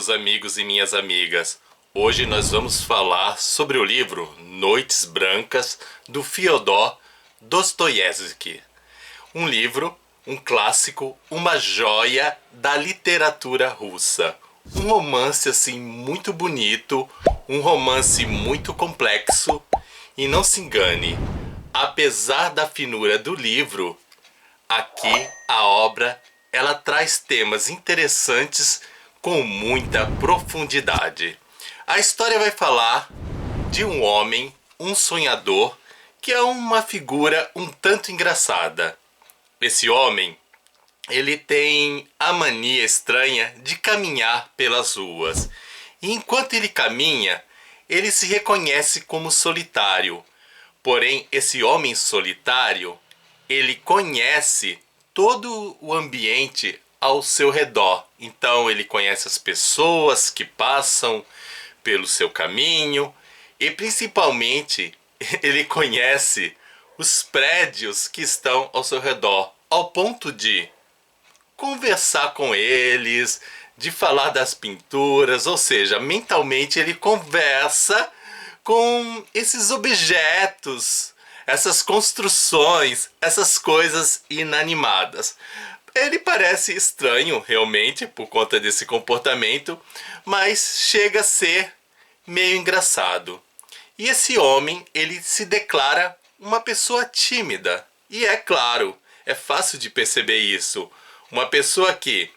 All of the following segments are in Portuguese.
meus amigos e minhas amigas. Hoje nós vamos falar sobre o livro Noites Brancas, do Fyodor Dostoiévski. Um livro, um clássico, uma joia da literatura russa. Um romance assim muito bonito, um romance muito complexo. E não se engane, apesar da finura do livro, aqui a obra ela traz temas interessantes com muita profundidade. A história vai falar de um homem, um sonhador, que é uma figura um tanto engraçada. Esse homem, ele tem a mania estranha de caminhar pelas ruas. E enquanto ele caminha, ele se reconhece como solitário. Porém, esse homem solitário, ele conhece todo o ambiente ao seu redor. Então ele conhece as pessoas que passam pelo seu caminho e principalmente ele conhece os prédios que estão ao seu redor, ao ponto de conversar com eles, de falar das pinturas, ou seja, mentalmente ele conversa com esses objetos, essas construções, essas coisas inanimadas. Ele parece estranho, realmente, por conta desse comportamento, mas chega a ser meio engraçado. E esse homem, ele se declara uma pessoa tímida. E é claro, é fácil de perceber isso. Uma pessoa que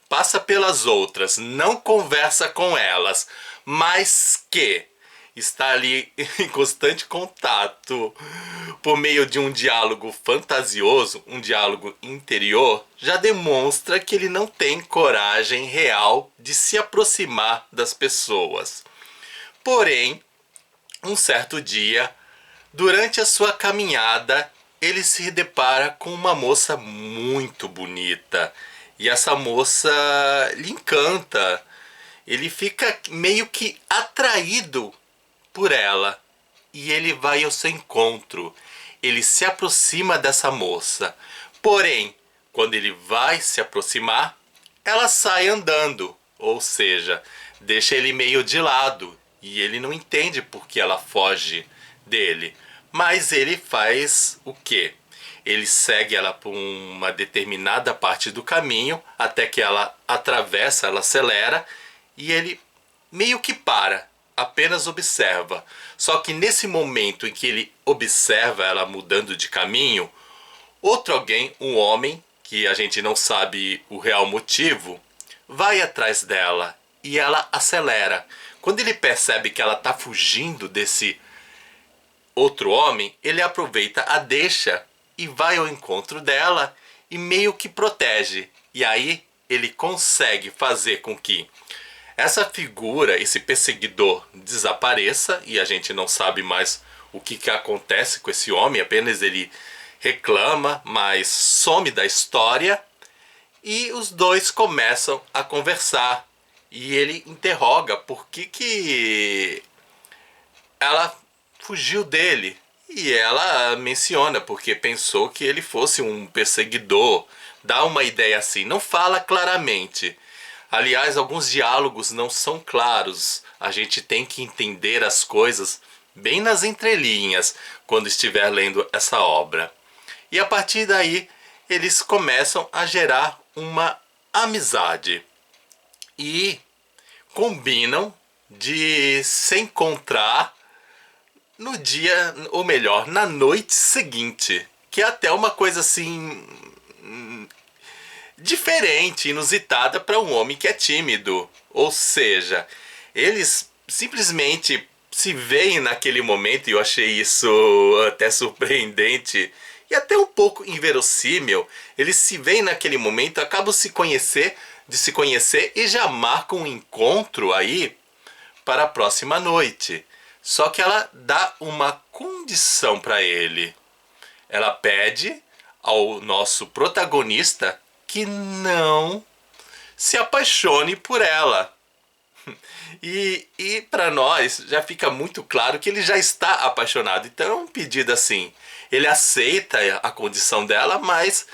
passa pelas outras, não conversa com elas, mas que está ali em constante contato por meio de um diálogo fantasioso, um diálogo interior, já demonstra que ele não tem coragem real de se aproximar das pessoas. Porém, um certo dia, durante a sua caminhada, ele se depara com uma moça muito bonita. E essa moça lhe encanta. Ele fica meio que atraído por ela. E ele vai ao seu encontro. Ele se aproxima dessa moça. Porém, quando ele vai se aproximar, ela sai andando. Ou seja, deixa ele meio de lado. E ele não entende por que ela foge dele. Mas ele faz o quê? Ele segue ela por uma determinada parte do caminho, até que ela atravessa, ela acelera, e ele meio que para, apenas observa. Só que nesse momento em que ele observa ela mudando de caminho, outro alguém, um homem, que a gente não sabe o real motivo, vai atrás dela e ela acelera. Quando ele percebe que ela está fugindo desse outro homem, ele aproveita a deixa e vai ao encontro dela e meio que protege. E aí ele consegue fazer com que essa figura, esse perseguidor, desapareça e a gente não sabe mais o que acontece com esse homem, apenas ele reclama, mas some da história e os dois começam a conversar. E ele interroga por que ela fugiu dele. E ela menciona porque pensou que ele fosse um perseguidor. Dá uma ideia assim, não fala claramente. Aliás, alguns diálogos não são claros. A gente tem que entender as coisas bem nas entrelinhas quando estiver lendo essa obra. E a partir daí, eles começam a gerar uma amizade. E combinam de se encontrar no dia, ou melhor, na noite seguinte. Que é até uma coisa assim diferente, inusitada para um homem que é tímido. Ou seja, eles simplesmente se veem naquele momento, e eu achei isso até surpreendente e até um pouco inverossímil. Eles se veem naquele momento, acabam de se conhecer e já marcam um encontro aí para a próxima noite. Só que ela dá uma condição para ele. Ela pede ao nosso protagonista que não se apaixone por ela. E para nós já fica muito claro que ele já está apaixonado. Então é um pedido assim. Ele aceita a condição dela, mas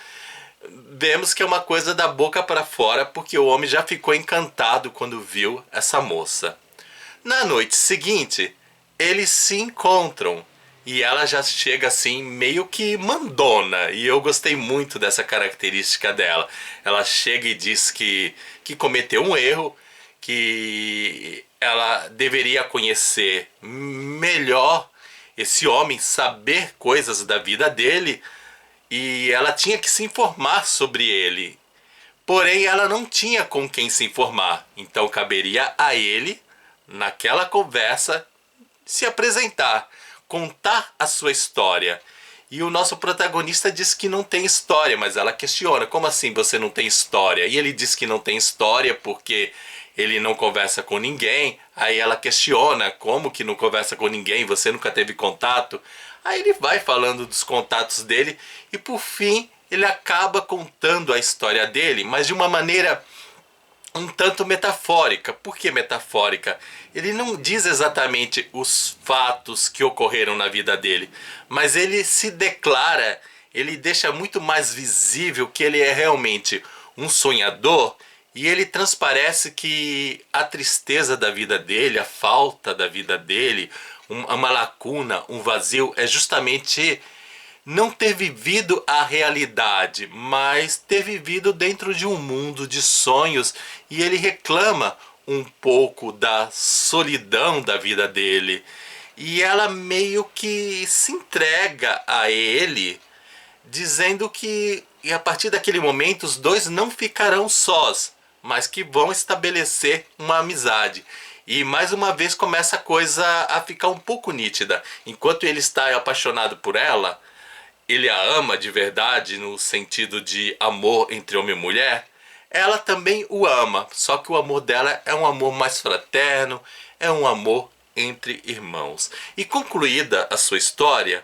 vemos que é uma coisa da boca para fora, porque o homem já ficou encantado quando viu essa moça. Na noite seguinte, eles se encontram e ela já chega assim meio que mandona, e eu gostei muito dessa característica dela. Ela chega e diz que cometeu um erro, que ela deveria conhecer melhor esse homem, saber coisas da vida dele, e ela tinha que se informar sobre ele. Porém, ela não tinha com quem se informar, então caberia a ele, naquela conversa, se apresentar, contar a sua história. E o nosso protagonista diz que não tem história, mas ela questiona: como assim você não tem história? E ele diz que não tem história porque ele não conversa com ninguém. Aí ela questiona: como que não conversa com ninguém? Você nunca teve contato? Aí ele vai falando dos contatos dele e por fim ele acaba contando a história dele, mas de uma maneira um tanto metafórica. Por que metafórica? Ele não diz exatamente os fatos que ocorreram na vida dele, mas ele se declara, ele deixa muito mais visível que ele é realmente um sonhador, e ele transparece que a tristeza da vida dele, a falta da vida dele, uma lacuna, um vazio, é justamente não ter vivido a realidade, mas ter vivido dentro de um mundo de sonhos, e ele reclama um pouco da solidão da vida dele. E ela meio que se entrega a ele, dizendo que e a partir daquele momento os dois não ficarão sós, mas que vão estabelecer uma amizade. E mais uma vez começa a coisa a ficar um pouco nítida. Enquanto ele está apaixonado por ela, ele a ama de verdade no sentido de amor entre homem e mulher, ela também o ama, só que o amor dela é um amor mais fraterno, é um amor entre irmãos. E concluída a sua história,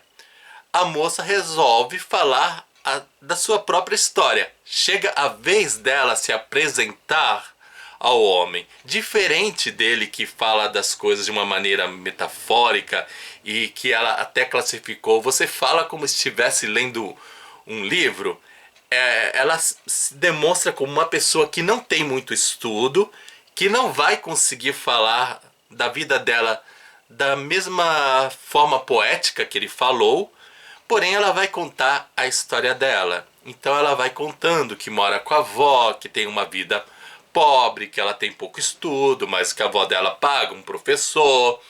a moça resolve falar da sua própria história. Chega a vez dela se apresentar ao homem, diferente dele que fala das coisas de uma maneira metafórica e que ela até classificou. Você fala como se estivesse lendo um livro. Ela se demonstra como uma pessoa que não tem muito estudo, que não vai conseguir falar da vida dela da mesma forma poética que ele falou, porém ela vai contar a história dela. Então ela vai contando que mora com a avó, que tem uma vida pobre, que ela tem pouco estudo, mas que a avó dela paga um professor.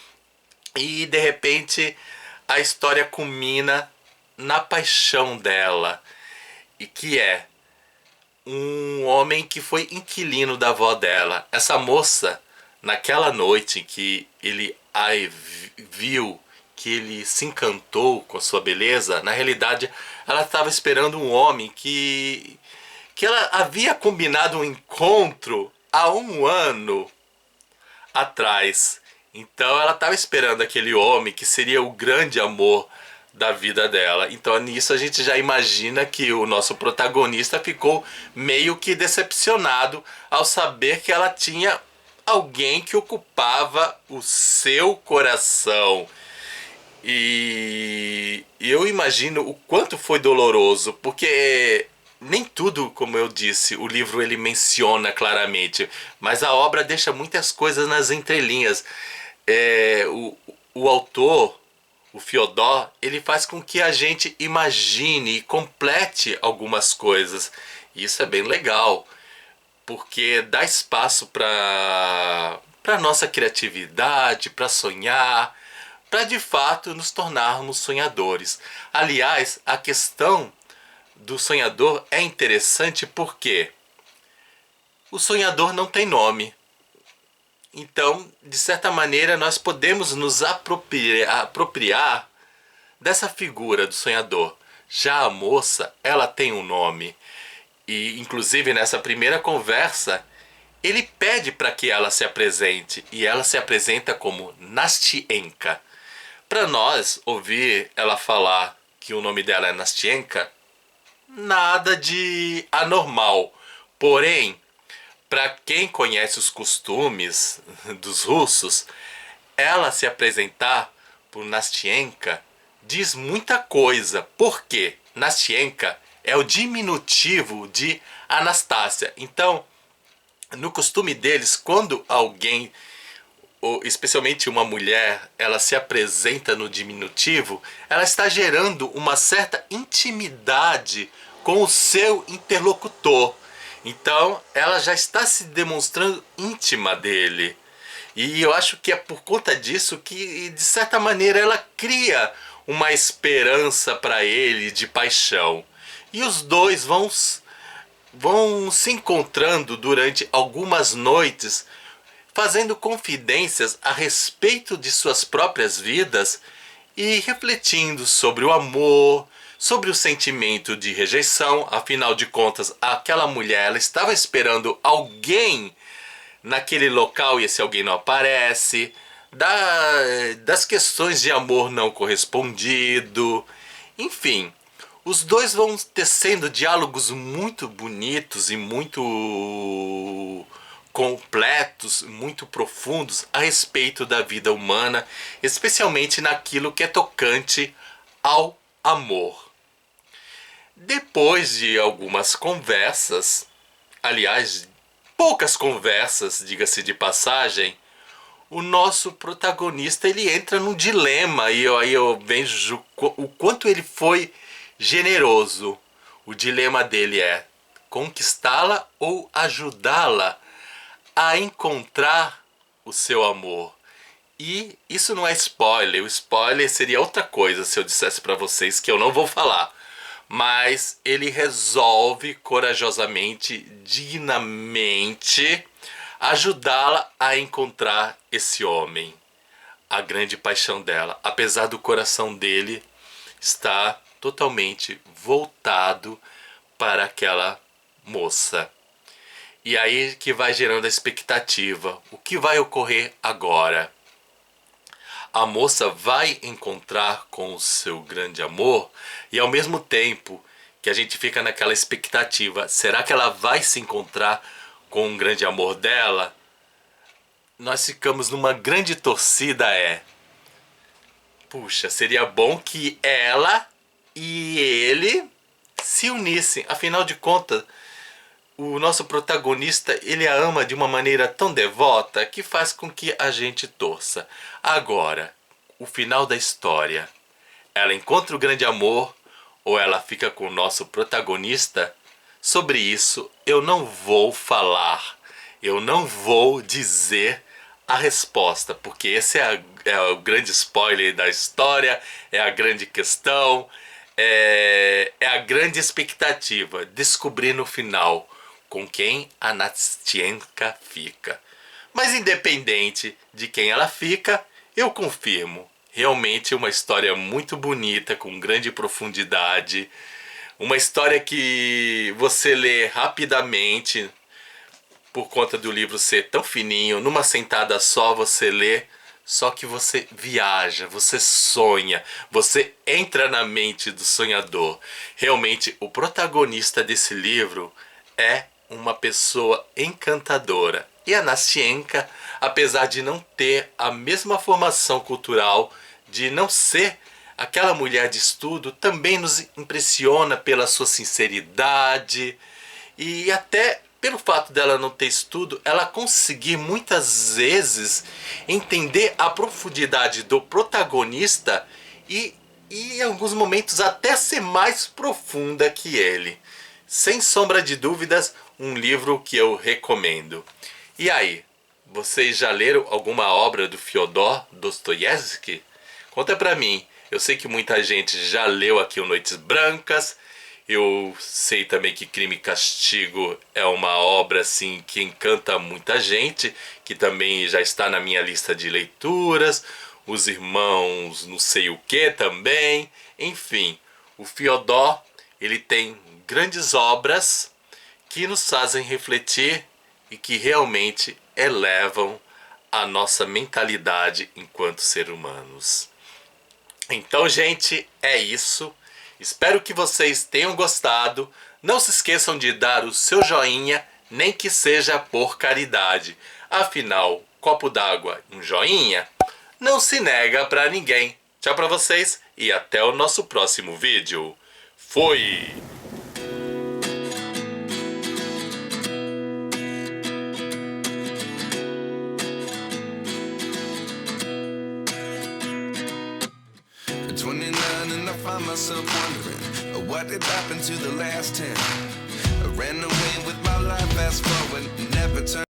E de repente a história culmina na paixão dela, e que é um homem que foi inquilino da avó dela. Essa moça, naquela noite que ele a viu, que ele se encantou com a sua beleza, na realidade ela estava esperando um homem que ela havia combinado um encontro há um ano atrás. Então ela estava esperando aquele homem que seria o grande amor da vida dela. Então nisso a gente já imagina que o nosso protagonista ficou meio que decepcionado ao saber que ela tinha alguém que ocupava o seu coração. E eu imagino o quanto foi doloroso, porque nem tudo, como eu disse, o livro ele menciona claramente, mas a obra deixa muitas coisas nas entrelinhas. O autor, o Fyodor, ele faz com que a gente imagine e complete algumas coisas. E isso é bem legal, porque dá espaço para nossa criatividade, para sonhar, para de fato nos tornarmos sonhadores. Aliás, a questão do sonhador é interessante porque o sonhador não tem nome. Então, de certa maneira, nós podemos nos apropriar dessa figura do sonhador. Já a moça, ela tem um nome. E, inclusive, nessa primeira conversa, ele pede para que ela se apresente. E ela se apresenta como Nastienka. Para nós ouvir ela falar que o nome dela é Nastienka, nada de anormal. Porém, para quem conhece os costumes dos russos, ela se apresentar por Nastienka diz muita coisa. Por quê? Nastienka é o diminutivo de Anastácia. Então, no costume deles, quando alguém, ou especialmente uma mulher, ela se apresenta no diminutivo, ela está gerando uma certa intimidade com o seu interlocutor. Então, ela já está se demonstrando íntima dele. E eu acho que é por conta disso que, de certa maneira, ela cria uma esperança para ele de paixão. E os dois vão se encontrando durante algumas noites, fazendo confidências a respeito de suas próprias vidas e refletindo sobre o amor, sobre o sentimento de rejeição. Afinal de contas, aquela mulher, ela estava esperando alguém naquele local e esse alguém não aparece, das questões de amor não correspondido, enfim. Os dois vão tecendo diálogos muito bonitos e muito completos, muito profundos a respeito da vida humana, especialmente naquilo que é tocante ao amor. Depois de algumas conversas, aliás, poucas conversas, diga-se de passagem, o nosso protagonista ele entra num dilema e aí eu vejo o quanto ele foi generoso. O dilema dele é conquistá-la ou ajudá-la a encontrar o seu amor. E isso não é spoiler, o spoiler seria outra coisa se eu dissesse para vocês que eu não vou falar. Mas ele resolve corajosamente, dignamente, ajudá-la a encontrar esse homem, a grande paixão dela, apesar do coração dele estar totalmente voltado para aquela moça. E aí que vai gerando a expectativa. O que vai ocorrer agora? A moça vai encontrar com o seu grande amor e ao mesmo tempo que a gente fica naquela expectativa, será que ela vai se encontrar com o grande amor dela? Nós ficamos numa grande torcida, puxa, seria bom que ela e ele se unissem. Afinal de contas, o nosso protagonista, ele a ama de uma maneira tão devota que faz com que a gente torça. Agora, o final da história. Ela encontra o grande amor ou ela fica com o nosso protagonista? Sobre isso eu não vou falar. Eu não vou dizer a resposta, porque esse é o grande spoiler da história, é a grande questão, é a grande expectativa. Descobrir no final com quem a Nastienka fica. Mas independente de quem ela fica, eu confirmo. Realmente uma história muito bonita, com grande profundidade. Uma história que você lê rapidamente, por conta do livro ser tão fininho. Numa sentada só você lê, só que você viaja, você sonha, você entra na mente do sonhador. Realmente o protagonista desse livro é uma pessoa encantadora. E a Nastienka, apesar de não ter a mesma formação cultural, de não ser aquela mulher de estudo, também nos impressiona pela sua sinceridade e até pelo fato dela não ter estudo, ela conseguir muitas vezes entender a profundidade do protagonista e em alguns momentos até ser mais profunda que ele. Sem sombra de dúvidas, um livro que eu recomendo. E aí, vocês já leram alguma obra do Fyodor Dostoiévski? Conta pra mim. Eu sei que muita gente já leu aqui o Noites Brancas. Eu sei também que Crime e Castigo é uma obra assim que encanta muita gente, que também já está na minha lista de leituras. Os Irmãos não sei o que também. Enfim, o Fyodor, ele tem grandes obras que nos fazem refletir e que realmente elevam a nossa mentalidade enquanto seres humanos. Então, gente, é isso. Espero que vocês tenham gostado. Não se esqueçam de dar o seu joinha, nem que seja por caridade. Afinal, copo d'água, um joinha, não se nega pra ninguém. Tchau pra vocês e até o nosso próximo vídeo. Fui! 29 and I find myself wondering, what did happen to the last 10? I ran away with my life, fast forward, never turn